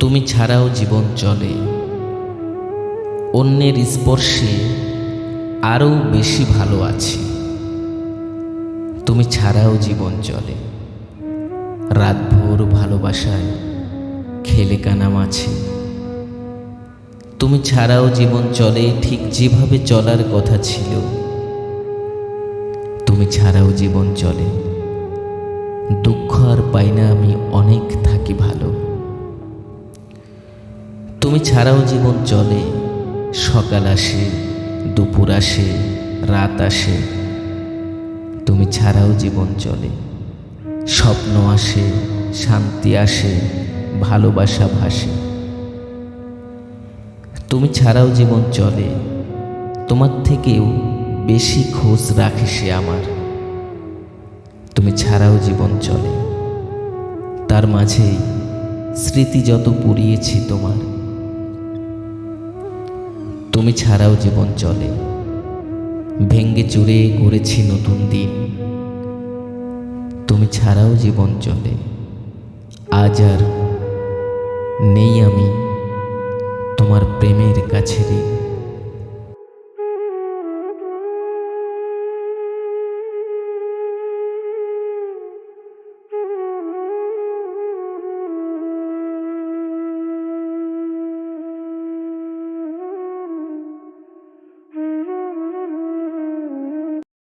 তুমি ছাড়াও জীবন চলে, অন্যের স্পর্শে আরও বেশি ভালো আছি। তুমি ছাড়াও জীবন চলে, রাতভর ভালোবাসায় খেলে কানা মাছি। তুমি ছাড়াও জীবন চলে ঠিক যেভাবে চলার কথা ছিল। তুমি ছাড়াও জীবন চলে, দুঃখ আর পাই না আমি, অনেক থাকি ভালো। তুমি ছাড়াও জীবন চলে, সকাল আসে, দুপুর আসে, রাত আসে। তুমি ছাড়াও জীবন চলে, স্বপ্ন আসে, শান্তি আসে, ভালোবাসা ভাসে। তুমি ছাড়াও জীবন চলে, তোমার থেকেও বেশি খোঁজ রাখে সে আমার। তুমি ছাড়াও জীবন চলে, তার মাঝেই স্মৃতি যত পুড়িয়েছি তোমার। তুমি ছাড়াও জীবন চলে, ভেঙ্গে চুরে গড়েছি নতুন দিন। তুমি ছাড়াও জীবন চলে, আজ আর নেই আমি তোমার প্রেমের কাছে ঋণ।